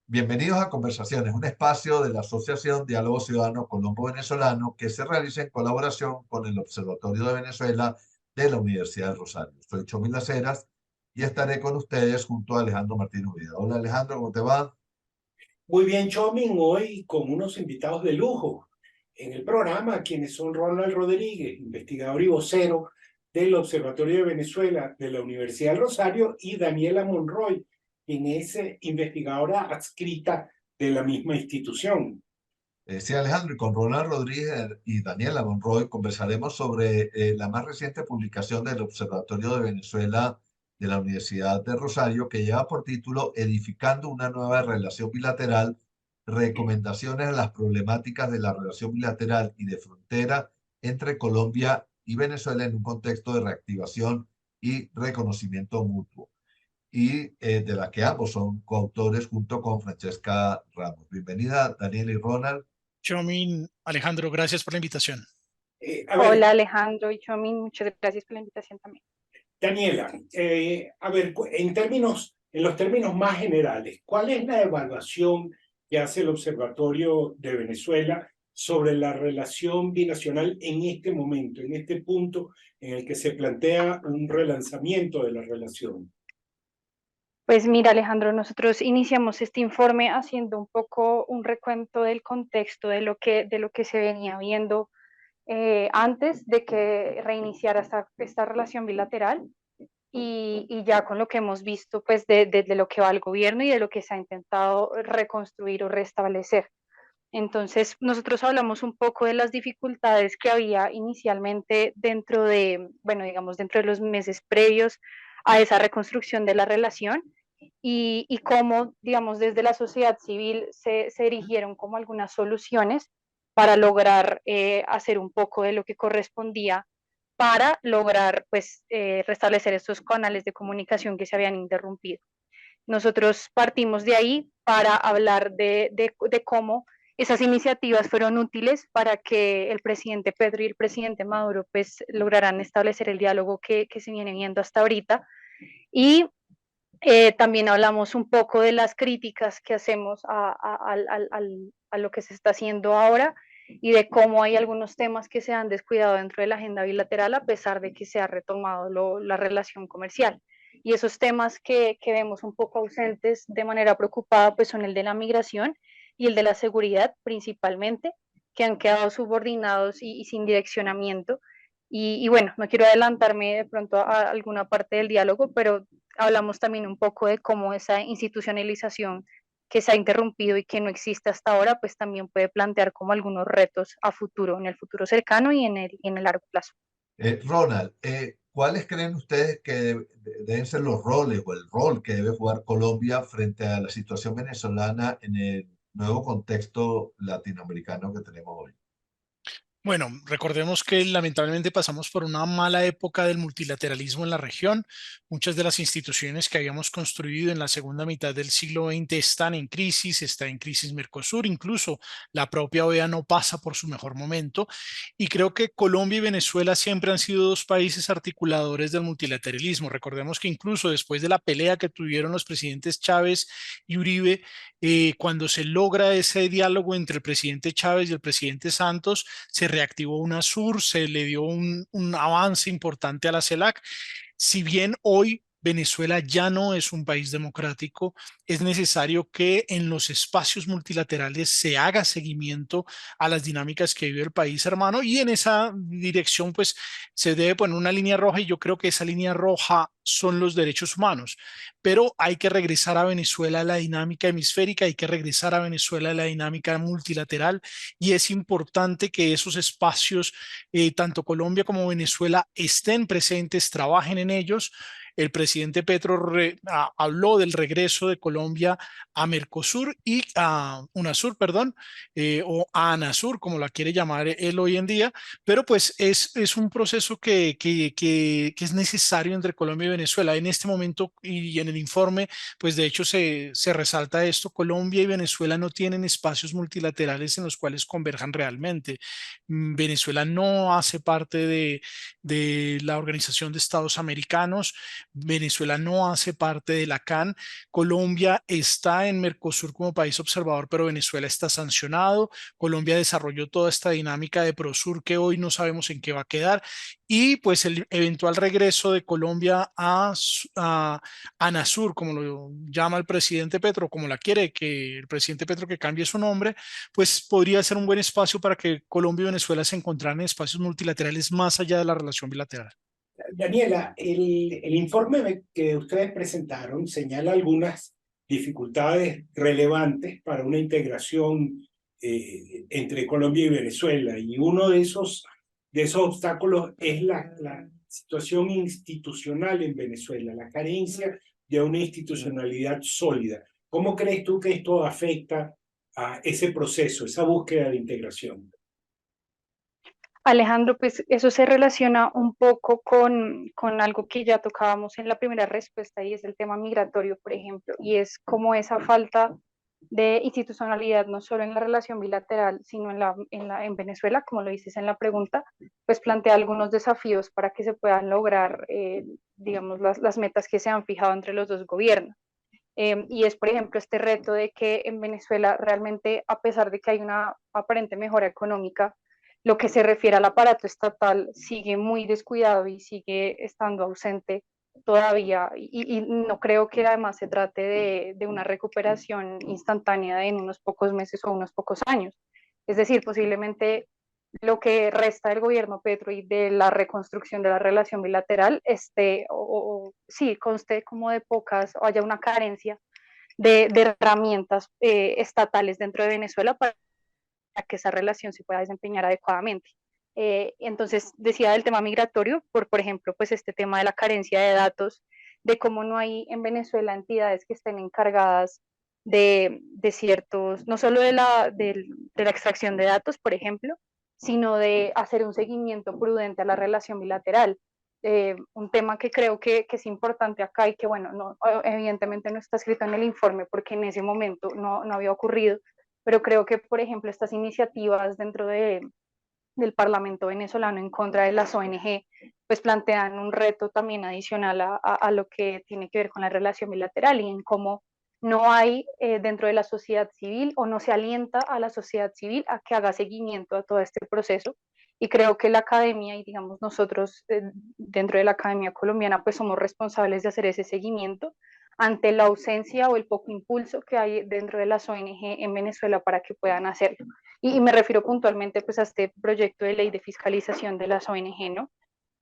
Bienvenidos a Conversaciones, un espacio de la Asociación Diálogo Ciudadano Colombo-Venezolano que se realiza en colaboración con el Observatorio de Venezuela de la Universidad de Rosario. Soy Chomil Las Heras y estaré con ustedes junto a Alejandro Martínez Uribe. Hola Alejandro, ¿cómo te va? Muy bien, Chomin, hoy con unos invitados de lujo en el programa, quienes son Ronald Rodríguez, investigador y vocero del Observatorio de Venezuela de la Universidad del Rosario, y Daniela Monroy, quien es investigadora adscrita de la misma institución. Sí, Alejandro, y con Ronald Rodríguez y Daniela Monroy conversaremos sobre la más reciente publicación del Observatorio de Venezuela de la Universidad de Rosario, que lleva por título Edificando una nueva relación bilateral, recomendaciones a las problemáticas de la relación bilateral y de frontera entre Colombia y Venezuela en un contexto de reactivación y reconocimiento mutuo, y de la que ambos son coautores junto con Francesca Ramos. Bienvenida, Daniela y Ronald. Chomin, Alejandro, gracias por la invitación. A ver, Hola Alejandro y Chomin, muchas gracias por la invitación también. Daniela, a ver, en los términos más generales, ¿cuál es la evaluación que hace el Observatorio de Venezuela sobre la relación binacional en este momento, en este punto en el que se plantea un relanzamiento de la relación? Pues mira Alejandro, nosotros iniciamos este informe haciendo un poco un recuento del contexto de lo que se venía viendo antes de que reiniciara esta relación bilateral y ya con lo que hemos visto pues de lo que va el gobierno y de lo que se ha intentado reconstruir o restablecer. Entonces, nosotros hablamos un poco de las dificultades que había inicialmente dentro de, bueno, digamos, dentro de los meses previos a esa reconstrucción de la relación y cómo, digamos, desde la sociedad civil se erigieron como algunas soluciones para lograr hacer un poco de lo que correspondía para lograr, pues, restablecer estos canales de comunicación que se habían interrumpido. Nosotros partimos de ahí para hablar de cómo esas iniciativas fueron útiles para que el presidente Petro y el presidente Maduro pues lograran establecer el diálogo que se viene viendo hasta ahorita. Y también hablamos un poco de las críticas que hacemos a lo que se está haciendo ahora y de cómo hay algunos temas que se han descuidado dentro de la agenda bilateral a pesar de que se ha retomado la relación comercial. Y esos temas que vemos un poco ausentes de manera preocupada pues son el de la migración y el de la seguridad principalmente, que han quedado subordinados y sin direccionamiento. Y bueno, no quiero adelantarme de pronto a alguna parte del diálogo, pero hablamos también un poco de cómo esa institucionalización que se ha interrumpido y que no existe hasta ahora, pues también puede plantear como algunos retos a futuro, en el futuro cercano y en el largo plazo. Ronald, ¿cuáles creen ustedes que deben ser los roles o el rol que debe jugar Colombia frente a la situación venezolana en el nuevo contexto latinoamericano que tenemos hoy? Bueno, recordemos que lamentablemente pasamos por una mala época del multilateralismo en la región. Muchas de las instituciones que habíamos construido en la segunda mitad del siglo XX están en crisis, está en crisis Mercosur, incluso la propia OEA no pasa por su mejor momento. Y creo que Colombia y Venezuela siempre han sido dos países articuladores del multilateralismo. Recordemos que incluso después de la pelea que tuvieron los presidentes Chávez y Uribe, cuando se logra ese diálogo entre el presidente Chávez y el presidente Santos, se reactivó UNASUR, se le dio un avance importante a la CELAC. Si bien hoy Venezuela ya no es un país democrático, es necesario que en los espacios multilaterales se haga seguimiento a las dinámicas que vive el país hermano y en esa dirección pues se debe poner una línea roja y yo creo que esa línea roja son los derechos humanos, pero hay que regresar a Venezuela a la dinámica hemisférica, hay que regresar a Venezuela a la dinámica multilateral y es importante que esos espacios, tanto Colombia como Venezuela, estén presentes, trabajen en ellos. El presidente Petro habló del regreso de Colombia a Mercosur y a UNASUR, perdón, o a ANASUR, como la quiere llamar él hoy en día, pero pues es un proceso que es necesario entre Colombia y Venezuela. En este momento y en el informe, pues de hecho se resalta esto, Colombia y Venezuela no tienen espacios multilaterales en los cuales converjan realmente. Venezuela no hace parte de la Organización de Estados Americanos. Venezuela no hace parte de la CAN. Colombia está en Mercosur como país observador, pero Venezuela está sancionado. Colombia desarrolló toda esta dinámica de Prosur que hoy no sabemos en qué va a quedar. Y pues el eventual regreso de Colombia a ANASUR, como lo llama el presidente Petro, como la quiere que el presidente Petro que cambie su nombre, pues podría ser un buen espacio para que Colombia y Venezuela se encontraran en espacios multilaterales más allá de la relación bilateral. Daniela, el informe que ustedes presentaron señala algunas dificultades relevantes para una integración entre Colombia y Venezuela, y uno de esos obstáculos es la situación institucional en Venezuela, la carencia de una institucionalidad sólida. ¿Cómo crees tú que esto afecta a ese proceso, esa búsqueda de integración? Alejandro, pues eso se relaciona un poco con algo que ya tocábamos en la primera respuesta y es el tema migratorio, por ejemplo, y es como esa falta de institucionalidad, no solo en la relación bilateral, sino en Venezuela, como lo dices en la pregunta, pues plantea algunos desafíos para que se puedan lograr, digamos, las metas que se han fijado entre los dos gobiernos. Y es, por ejemplo, este reto de que en Venezuela realmente, a pesar de que hay una aparente mejora económica, lo que se refiere al aparato estatal sigue muy descuidado y sigue estando ausente todavía. Y no creo que además se trate de una recuperación instantánea en unos pocos meses o unos pocos años. Es decir, posiblemente lo que resta del gobierno Petro y de la reconstrucción de la relación bilateral sí, conste como de pocas, o haya una carencia de herramientas estatales dentro de Venezuela para que esa relación se pueda desempeñar adecuadamente. Entonces, decía del tema migratorio, por ejemplo, pues este tema de la carencia de datos, de cómo no hay en Venezuela entidades que estén encargadas de ciertos, no solo de la extracción de datos, por ejemplo, sino de hacer un seguimiento prudente a la relación bilateral. Un tema que creo que es importante acá y que, bueno, no, evidentemente no está escrito en el informe porque en ese momento no había ocurrido, pero creo que, por ejemplo, estas iniciativas dentro del Parlamento venezolano en contra de las ONG, pues plantean un reto también adicional a lo que tiene que ver con la relación bilateral y en cómo no hay dentro de la sociedad civil o no se alienta a la sociedad civil a que haga seguimiento a todo este proceso. Y creo que la academia y digamos nosotros dentro de la academia colombiana pues somos responsables de hacer ese seguimiento ante la ausencia o el poco impulso que hay dentro de las ONG en Venezuela para que puedan hacerlo. Y me refiero puntualmente pues a este proyecto de ley de fiscalización de las ONG, ¿no?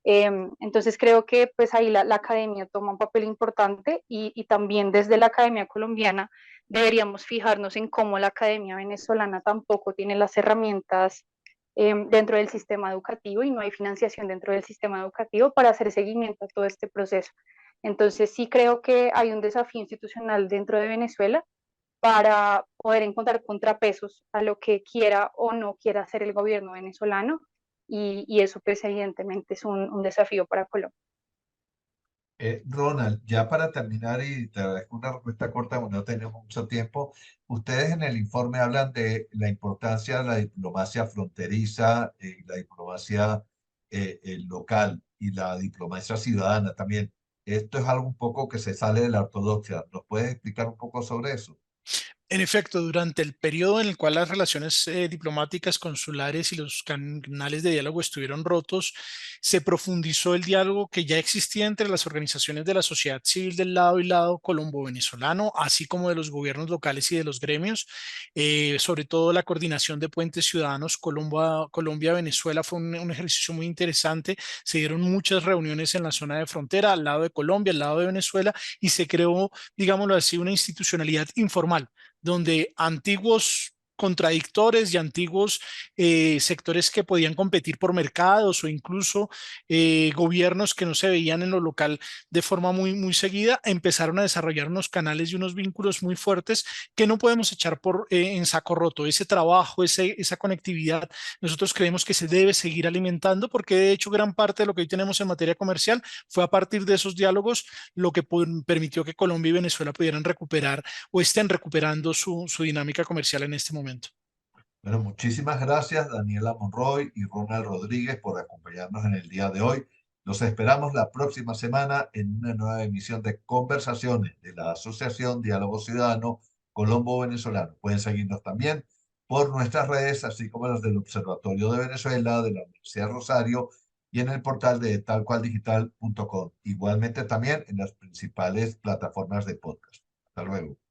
Entonces creo que pues ahí la academia toma un papel importante y también desde la academia colombiana deberíamos fijarnos en cómo la academia venezolana tampoco tiene las herramientas dentro del sistema educativo y no hay financiación dentro del sistema educativo para hacer seguimiento a todo este proceso. Entonces sí creo que hay un desafío institucional dentro de Venezuela para poder encontrar contrapesos a lo que quiera o no quiera hacer el gobierno venezolano y eso pues evidentemente es un desafío para Colombia. Ronald, ya para terminar, y te agradezco una respuesta corta, porque no tenemos mucho tiempo, ustedes en el informe hablan de la importancia de la diplomacia fronteriza, la diplomacia local y la diplomacia ciudadana también. Esto es algo un poco que se sale de la ortodoxia. ¿Nos puedes explicar un poco sobre eso? En efecto, durante el periodo en el cual las relaciones diplomáticas, consulares y los canales de diálogo estuvieron rotos, se profundizó el diálogo que ya existía entre las organizaciones de la sociedad civil del lado y lado colombo-venezolano, así como de los gobiernos locales y de los gremios, sobre todo la coordinación de puentes ciudadanos Colombia-Venezuela fue un ejercicio muy interesante. Se dieron muchas reuniones en la zona de frontera, al lado de Colombia, al lado de Venezuela, y se creó, digámoslo así, una institucionalidad informal donde antiguos contradictores y antiguos sectores que podían competir por mercados o incluso gobiernos que no se veían en lo local de forma muy seguida, empezaron a desarrollar unos canales y unos vínculos muy fuertes que no podemos echar en saco roto. Ese trabajo, esa conectividad, nosotros creemos que se debe seguir alimentando porque de hecho gran parte de lo que hoy tenemos en materia comercial fue a partir de esos diálogos lo que permitió que Colombia y Venezuela pudieran recuperar o estén recuperando su dinámica comercial en este momento. Bueno, muchísimas gracias Daniela Monroy y Ronald Rodríguez por acompañarnos en el día de hoy. Los esperamos la próxima semana en una nueva emisión de Conversaciones de la Asociación Diálogo Ciudadano Colombo Venezolano. Pueden seguirnos también por nuestras redes, así como las del Observatorio de Venezuela, de la Universidad Rosario y en el portal de talcualdigital.com. Igualmente también en las principales plataformas de podcast. Hasta luego.